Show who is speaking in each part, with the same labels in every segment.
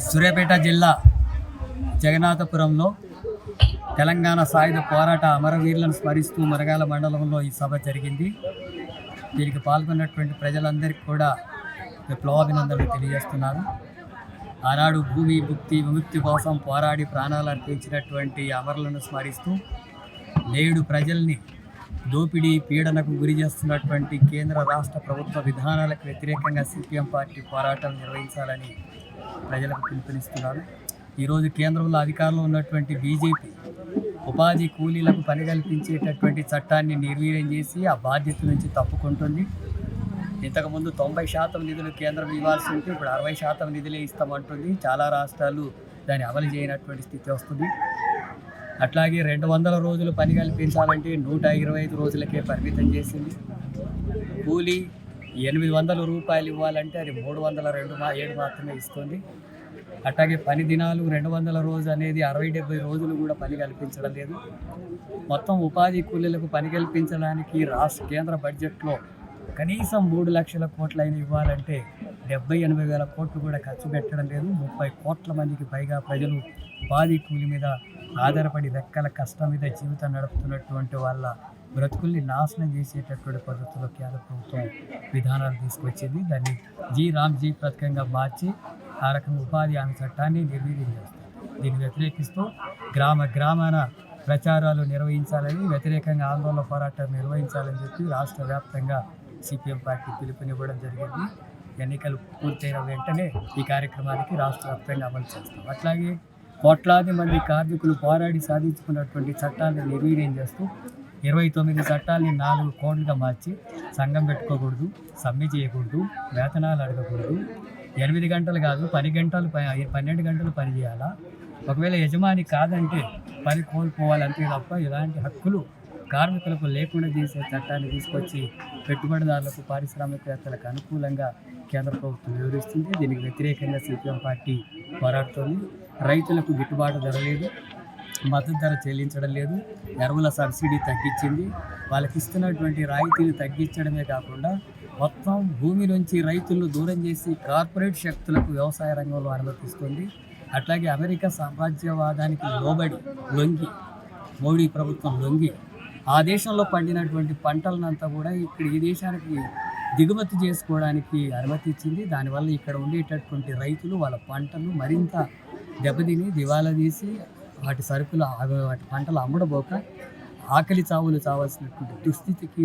Speaker 1: సూర్యాపేట జిల్లా జగన్నాథపురంలో తెలంగాణ సాయుధ పోరాట అమరవీరులను స్మరిస్తూ మరగాల మండలంలో ఈ సభ జరిగింది. దీనికి పాల్గొన్నటువంటి ప్రజలందరికీ కూడా విప్లవాభినందనలు తెలియజేస్తున్నారు. ఆనాడు భూమి భుక్తి విముక్తి కోసం పోరాడి ప్రాణాలు అర్పించినటువంటి అమరులను స్మరిస్తూ నేడు ప్రజల్ని దోపిడీ పీడనకు గురి చేస్తున్నటువంటి కేంద్ర రాష్ట్ర ప్రభుత్వ విధానాలకు వ్యతిరేకంగా సిపిఎం పార్టీ పోరాటం నిర్వహించాలని ప్రజలకు పిలుపునిస్తున్నారు. ఈరోజు కేంద్రంలో అధికారంలో ఉన్నటువంటి బీజేపీ ఉపాధి కూలీలకు పని కల్పించేటటువంటి చట్టాన్ని నిర్వీర్యం చేసి ఆ బాధ్యత నుంచి తప్పుకుంటుంది. ఇంతకుముందు 90% నిధులు కేంద్రం ఇవ్వాల్సి ఉంటే ఇప్పుడు 60% నిధులే ఇస్తామంటుంది. చాలా రాష్ట్రాలు దాన్ని అమలు చేయనటువంటి స్థితి వస్తుంది. అట్లాగే 200 రోజులు పని కల్పించాలంటే 125 రోజులకే పరిమితం చేసింది. కూలీ 800 రూపాయలు ఇవ్వాలంటే అది 302 మాత్రమే ఇస్తుంది. అట్లాగే పని దినాలు 200 రోజు అనేది 60-70 రోజులు కూడా పని కల్పించడం లేదు. మొత్తం ఉపాధి కూలీలకు పని కల్పించడానికి కేంద్ర బడ్జెట్లో కనీసం 3 లక్షల కోట్లైనా ఇవ్వాలంటే 70-80 వేల కోట్లు కూడా ఖర్చు పెట్టడం లేదు. 30 కోట్ల మందికి పైగా ప్రజలు ఉపాధి కూలి మీద ఆధారపడి రెక్కల కష్టం మీద జీవితం నడుపుతున్నటువంటి వాళ్ళ బ్రతుకుల్ని నాశనం చేసేటటువంటి పద్ధతిలో కేంద్ర ప్రభుత్వం విధానాలు తీసుకొచ్చింది. దాన్ని రామ్జీ పథకంగా మార్చి ఆ రకంగా ఉపాధి హామీ చట్టాన్ని నిర్వీర్యం చేస్తారు. దీన్ని వ్యతిరేకిస్తూ గ్రామాన ప్రచారాలు నిర్వహించాలని, వ్యతిరేకంగా ఆందోళన పోరాటం నిర్వహించాలని చెప్పి రాష్ట్ర వ్యాప్తంగా సిపిఎం పార్టీ పిలుపునివ్వడం జరిగింది. ఎన్నికలు పూర్తయిన వెంటనే ఈ కార్యక్రమానికి రాష్ట్ర వ్యాప్తంగా అమలు చేస్తాం. అట్లాగే కోట్లాది మంది కార్మికులు పోరాడి సాధించుకున్నటువంటి చట్టాలను నిర్వీర్యం చేస్తూ 29 చట్టాలని 4 కోడ్లుగా మార్చి సంఘం పెట్టుకోకూడదు, సమ్మె చేయకూడదు, వేతనాలు అడగకూడదు, 8 గంటలు కాదు 12 గంటలు పని చేయాలా, ఒకవేళ యజమాని కాదంటే పని కోల్పోవాలంటే తప్ప ఇలాంటి హక్కులు కార్మికులకు లేకుండా చేసే చట్టాన్ని తీసుకొచ్చి పెట్టుబడిదారులకు పారిశ్రామికవేత్తలకు అనుకూలంగా కేంద్ర ప్రభుత్వం వివరిస్తుంది. దీనికి వ్యతిరేకంగా సిపిఎం పార్టీ పోరాడుతోంది. రైతులకు గిట్టుబాటు ధర లేదు, మద్దతు ధర చెల్లించడం లేదు, ఎరువుల సబ్సిడీ తగ్గించింది. వాళ్ళకి ఇస్తున్నటువంటి రాయితీని తగ్గించడమే కాకుండా మొత్తం భూమి నుంచి రైతులను దూరం చేసి కార్పొరేట్ శక్తులకు వ్యవసాయ రంగంలో అనుమతిస్తుంది. అట్లాగే అమెరికా సామ్రాజ్యవాదానికి లొంగి మోడీ ప్రభుత్వం లొంగి ఆ దేశంలో పండినటువంటి పంటలనంతా కూడా ఇక్కడ ఈ దేశానికి దిగుమతి చేసుకోవడానికి అనుమతి ఇచ్చింది. దానివల్ల ఇక్కడ ఉండేటటువంటి రైతులు వాళ్ళ పంటలు మరింత దెబ్బతిని దివాలా తీసి వాటి సరుకులు వాటి పంటలు అమ్ముడబోక ఆకలి చావులు చావాల్సినటువంటి దుస్థితికి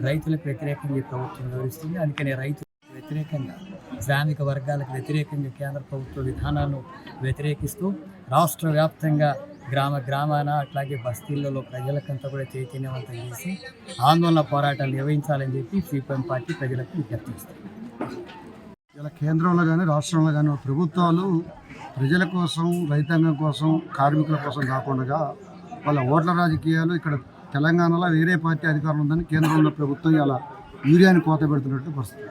Speaker 1: రైతులకు వ్యతిరేకంగా ఈ ప్రభుత్వం వివరిస్తుంది. అందుకనే రైతులకు వ్యతిరేకంగా, శ్రామిక వర్గాలకు వ్యతిరేకంగా కేంద్ర ప్రభుత్వ విధానాలను వ్యతిరేకిస్తూ రాష్ట్ర వ్యాప్తంగా గ్రామాన అట్లాగే బస్తీలలో ప్రజలకంతా కూడా చైతన్యవంతం చేసి ఆందోళన పోరాటాలు నిర్వహించాలని చెప్పి సిపిఎం పార్టీ ప్రజలకు విజ్ఞప్తి చేస్తుంది.
Speaker 2: ఇలా కేంద్రంలో కానీ రాష్ట్రంలో కానీ ప్రభుత్వాలు ప్రజల కోసం, రైతాంగం కోసం, కార్మికుల కోసం కాకుండా వాళ్ళ ఓట్ల రాజకీయాలు ఇక్కడ తెలంగాణలో వేరే పార్టీ అధికారం ఉందని కేంద్రంలో ప్రభుత్వం ఇలా యూరియాని కోత పెడుతున్నట్టు పరిస్థితి.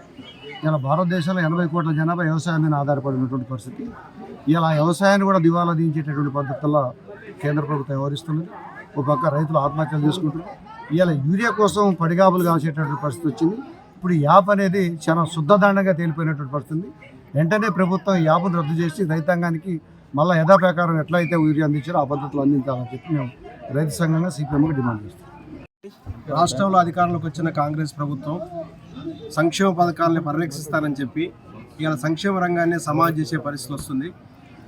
Speaker 2: ఇలా భారతదేశంలో 80 కోట్ల జనాభా వ్యవసాయం మీద ఆధారపడినటువంటి పరిస్థితి. ఇలా వ్యవసాయాన్ని కూడా దివాలా దించేటటువంటి పద్ధతుల్లో కేంద్ర ప్రభుత్వం వ్యవహరిస్తున్నది. ఒక పక్క రైతులు ఆత్మహత్యలు చేసుకుంటున్నారు. ఇలా యూరియా కోసం పడిగాపులు కాల్చేటటువంటి పరిస్థితి వచ్చింది. ఇప్పుడు ఈ యాప్ అనేది చాలా శుద్ధదండంగా తేలిపోయినటువంటి పరిస్థితి. వెంటనే ప్రభుత్వం ఈ యాప్ను రద్దు చేసి రైతాంగానికి మళ్ళీ యథాప్రకారం ఎట్లయితే యూరియా అందించారో ఆ పద్ధతిలో అందించాలని చెప్పి మేము రైతు సంఘంగా సిపిఎంకి డిమాండ్ చేస్తాం.
Speaker 3: రాష్ట్రంలో అధికారంలోకి వచ్చిన కాంగ్రెస్ ప్రభుత్వం సంక్షేమ పథకాలను పరిరక్షిస్తారని చెప్పి ఇవాళ సంక్షేమ రంగాన్ని సమాజ్ చేసే పరిస్థితి వస్తుంది.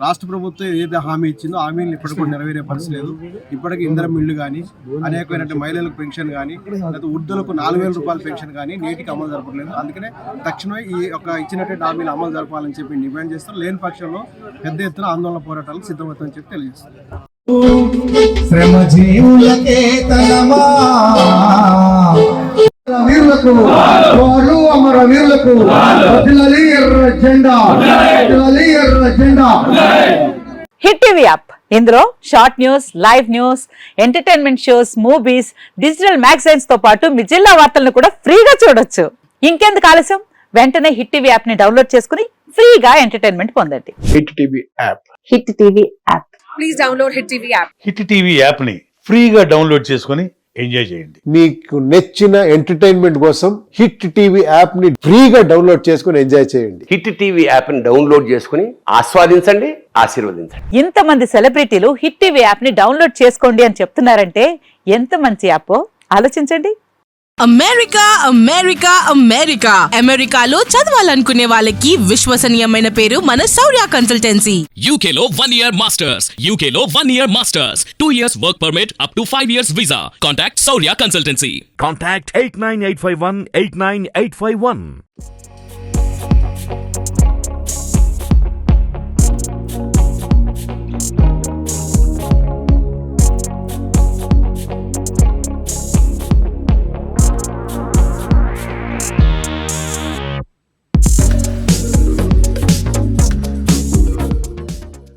Speaker 3: రాష్ట్ర ప్రభుత్వం ఏదైతే హామీ ఇచ్చిందో హామీలను ఇప్పటికి కూడా నెరవేరే పరిస్థితి లేదు. ఇప్పటికీ ఇంధనం ఇళ్ళు కానీ, అనేకమైనటువంటి మహిళలకు పెన్షన్ కానీ, లేదా వృద్ధులకు 4,000 రూపాయల పెన్షన్ కానీ నేటికి అమలు జరపలేదు. అందుకనే తక్షణమే ఈ యొక్క ఇచ్చినటువంటి హామీలు అమలు జరపాలని చెప్పి డిమాండ్ చేస్తారు. లేని పక్షంలో పెద్ద ఎత్తున ఆందోళన పోరాటాలు సిద్ధమవుతాయని చెప్పి తెలియజేస్తారు.
Speaker 4: హిట్ టీవీ యాప్, ఇందులో short news, live news, entertainment shows, movies, digital magazines తో పాటు మీ జిల్లా వార్తలను కూడా ఫ్రీగా చూడొచ్చు. ఇంకెందుకు ఆలస్యం, వెంటనే హిట్ టీవీ యాప్ ని డౌన్లోడ్ చేసుకుని ఫ్రీగా ఎంటర్టైన్మెంట్ పొందండి.
Speaker 5: Hit TV app,
Speaker 4: hit TV app,
Speaker 6: please download hit TV app.
Speaker 5: Hit TV app ని ఫ్రీగా డౌన్లోడ్ చేసుకొని ఎంజాయ్ చేయండి.
Speaker 6: మీకు నచ్చిన ఎంటర్టైన్మెంట్ కోసం హిట్ టీవీ యాప్ ని ఫ్రీగా డౌన్లోడ్ చేసుకుని ఎంజాయ్ చేయండి.
Speaker 7: హిట్ టీవీ యాప్ని డౌన్లోడ్ చేసుకుని ఆస్వాదించండి, ఆశీర్వదించండి.
Speaker 4: ఇంతమంది సెలబ్రిటీలు హిట్ టీవీ యాప్ ని డౌన్లోడ్ చేసుకోండి అని చెప్తున్నారంటే ఎంత మంచి యాప్ ఆలోచించండి.
Speaker 8: అమెరికా అమెరికా అమెరికా అమెరికాలో చదవాలనుకునే వాళ్ళకి విశ్వసనీయమైన పేరు మన శౌర్య కన్సల్టెన్సీ.
Speaker 9: UK లో 1 year masters, UK లో 1 year masters, 2 years work permit up to 5 years visa. Contact Saurya Consultancy.
Speaker 5: Contact 89851 89851.